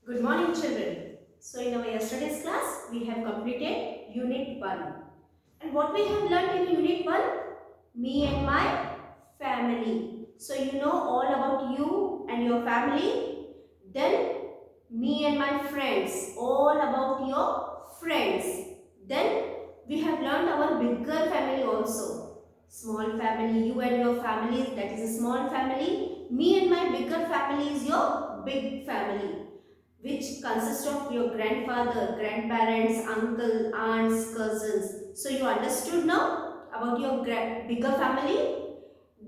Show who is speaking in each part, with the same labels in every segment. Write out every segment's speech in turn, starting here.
Speaker 1: Good morning, children. So, in our yesterday's class, we have completed Unit 1. And what we have learned in Unit 1? Me and my family. So, you know all about you and your family. Then, me and my friends. All about your friends. Then, we have learned our bigger family also. Small family, you and your family, that is a small family. Me and my bigger family is your big family, which consists of your grandfather, grandparents, uncle, aunts, cousins. So you understood now about your bigger family.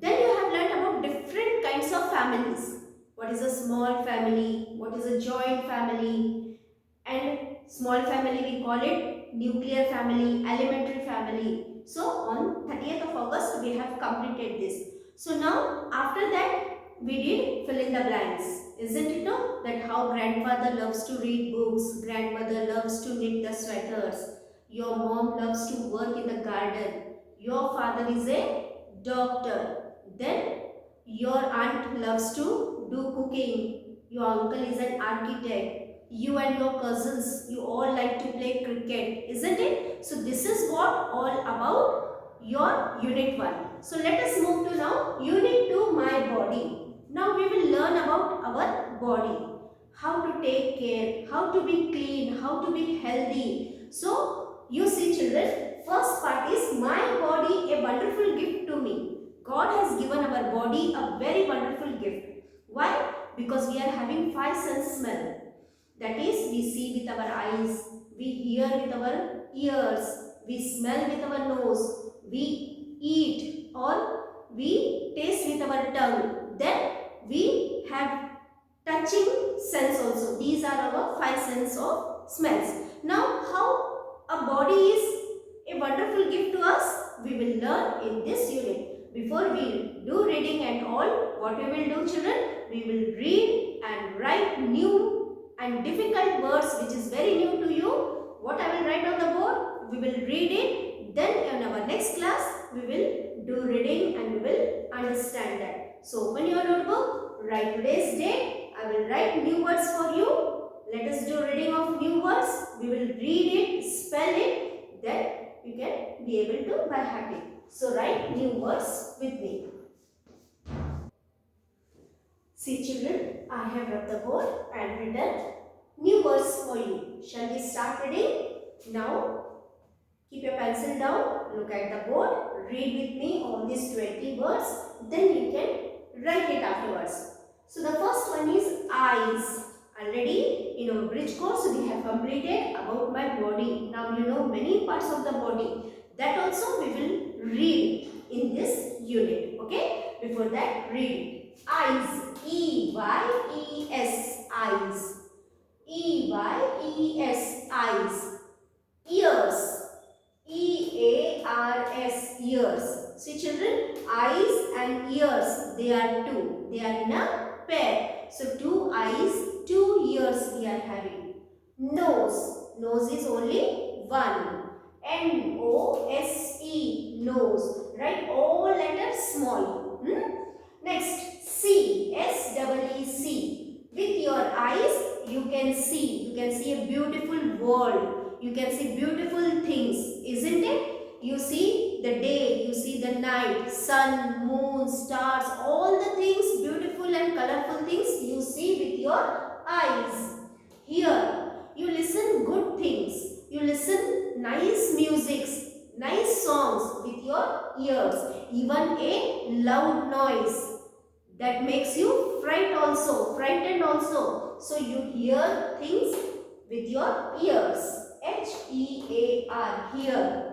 Speaker 1: Then you have learned about different kinds of families. What is a small family? What is a joint family? And small family we call it nuclear family, elementary family. So on 30th of August we have completed this. So now after that we did fill in the blanks. Isn't it no? That how grandfather loves to read books, grandmother loves to knit the sweaters, your mom loves to work in the garden, your father is a doctor, then your aunt loves to do cooking, your uncle is an architect, you and your cousins, you all like to play cricket, isn't it? So this is what all about your Unit 1. So let us move to now Unit 2, my body. Now we will learn about our body, how to take care, how to be clean, how to be healthy. So you see children, first part is my body, a wonderful gift to me. God has given our body a very wonderful gift. Why? Because we are having five sense smell. That is, we see with our eyes, we hear with our ears, we smell with our nose, we eat or we taste with our tongue. Then we have touching sense also. These are our five sense of smells. Now, how a body is a wonderful gift to us, we will learn in this unit. Before we do reading and all, what we will do children? We will read and write new and difficult words which is very new to you. What I will write on the board? We will read it. Then in our next class, we will do reading and we will understand that. So open your notebook, write today's date. I will write new words for you. Let us do reading of new words. We will read it, spell it. Then you can be able to by happy. So write new words with me. See children, I have rubbed the board and written new words for you. Shall we start reading? Now, keep your pencil down, look at the board, read with me all these 20 words, then you can write it afterwards. So the first one is eyes. Already in our bridge course we have completed about my body. Now you know many parts of the body. That also we will read in this unit. Okay? Before that, read. Eyes. E-Y-E-S. Eyes. E-Y-E-S. Eyes. Ears. E-A-R-S. Ears. See children, eyes and ears, they are two. They are in a pair. So two eyes, two ears we are having. Nose. Nose is only one. N-O-S-E. Nose. Write all letters small. Next, see. S-E-E-C. With your eyes, you can see. You can see a beautiful world. You can see beautiful things, isn't it? You see the day, you see the night, sun, moon, stars, all the things, beautiful and colorful things you see with your eyes. Here, you listen good things. You listen nice music, nice songs with your ears. Even a loud noise that makes you frightened also. So you hear things with your ears. H-E-A-R, hear.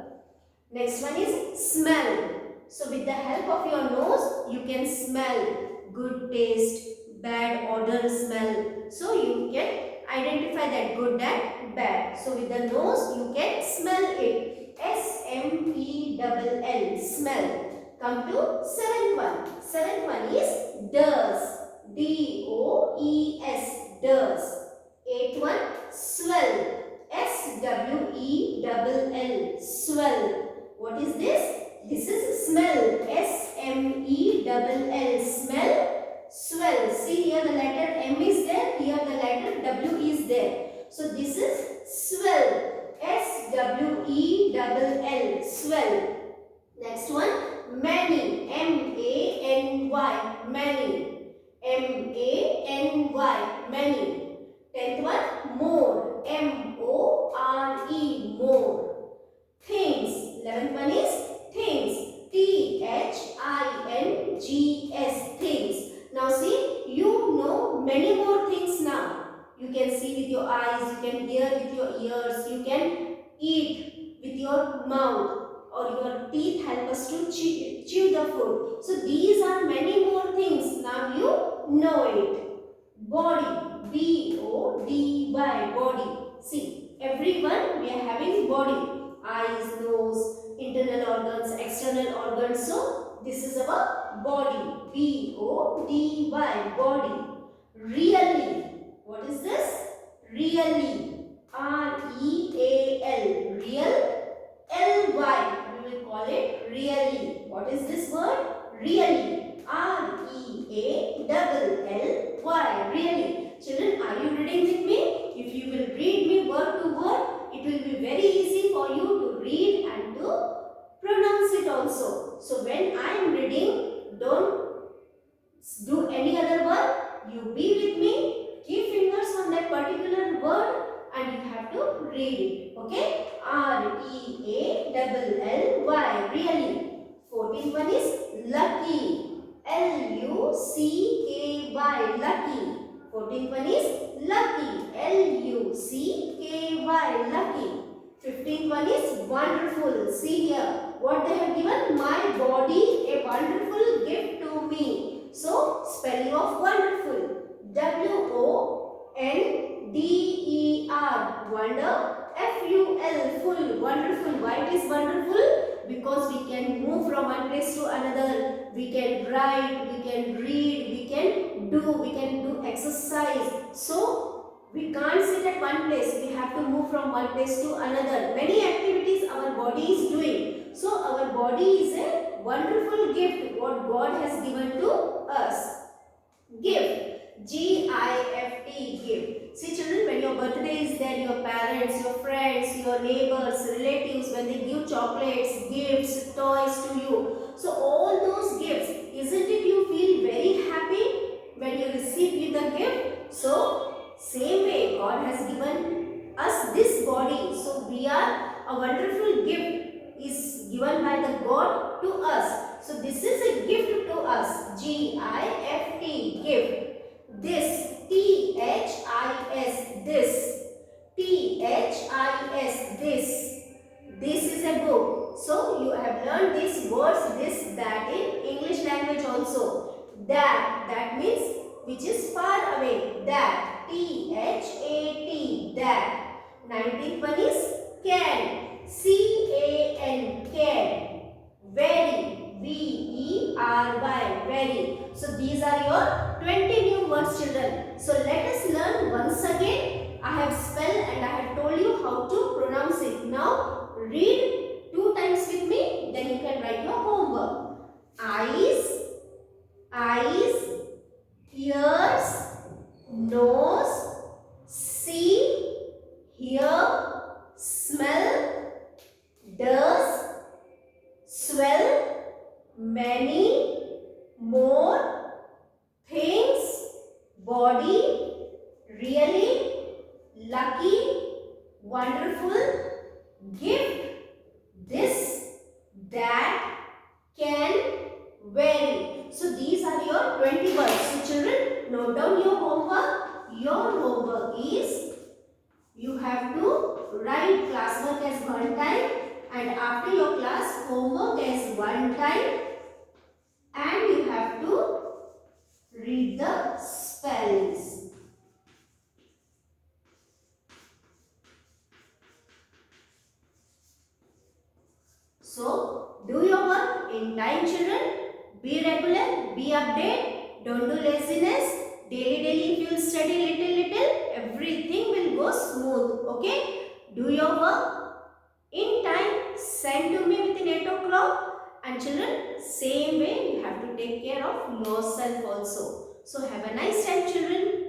Speaker 1: Next one is smell. So with the help of your nose, you can smell good taste, bad odor smell. So you can identify that good and bad. So with the nose, you can smell it. S-M-E-L-L, smell. Come to seventh one. Seventh one is does. D-O-E-S, does. Eighth one, swell. S-W-E-L-L, swell. What is this? This is smell. S-M-E-L-L, smell, swell. See here the letter M is there, here the letter W is So this is swell. S-W-E-L-L. Swell. Next one, many. M-A-N-Y. Many. M-A-N-Y. Many. 10th one, more. M-O-R-E. More. Things. 11th one is things. T-H-I-N-G-S. Things. Now see, you know many more things now. You can see with your eyes, you can hear with your ears, you can eat with your mouth, or your teeth help us to chew the food. So these are many more things. Now you know it. Body. B-O-D-Y. Body. See, everyone we are having body. Eyes, nose, internal organs, external organs. So this is our body. B-O-D-Y. Body. Really. What is this? Really. R-E-A-L. Real. L-Y. We will call it really. What is this word? Really. R-E-A-L-L-Y. Really. Children, are you reading with me? If you will read me word to word, it will be very easy for you to read and to pronounce it also. So when I am reading, don't do any other word. You be with me. Keep fingers on that particular word and you have to read it. Okay? R-E-A-L-L-Y. Really. 14th one is lucky. L-U-C-K-Y. Lucky. 14th one is lucky. L-U-C-K-Y. Lucky. 15th one is wonderful. See here. What they have given? My body a wonderful gift to me. So, spelling of wonderful. W-O-N-D-E-R. Wonder. F-U-L. Full. Wonderful. Why it is wonderful? Because we can move from one place to another. We can write, we can read, we can do exercise. So, we can't sit at one place. We have to move from one place to another. Many activities our body is doing. So, our body is a wonderful gift what God has given to us. Gift. G-I-F-T. Gift. See children, when your birthday is there, your parents, your friends, your neighbors, relatives, when they give chocolates, gifts, toys to you. So all those gifts, isn't it you feel very happy when you receive the gift? So same way God has given us this body. So we are a wonderful gift is given by the God to us. So this is a gift to us. G-I-F-T. Gift. This. T-H-I-S. This. T-H-I-S. This. This is a book. So you have learned these words, this, that in English language also. That. That means which is far away. That. T-H-A-T. That. 19th one is can. C-A-N. Can. Very. V-E-R-Y. Very. So these are your 20 new words children. So let us learn once again. I have spelled and I have told you how to pronounce it. Now read 2 times with me. Then you can write your homework. Eyes. Eyes. Ears. Nose. See. Hear. Smell. Does. Swell. Many. More. Things. Body. Really. Lucky. Wonderful. Gift. This. That. Can. Very. So these are your 20 words. So children, note down your homework. Your homework is you have to write classwork as 1 time and after your class homework as 1 time and you have to read the spellings. So do your work in time children. Be regular, be updated, don't do laziness. Daily if you will study little, everything will go smooth. Okay? Do your work in time. Send to me within 8 o'clock. And children, same way you have to take care of yourself also. So have a nice time children.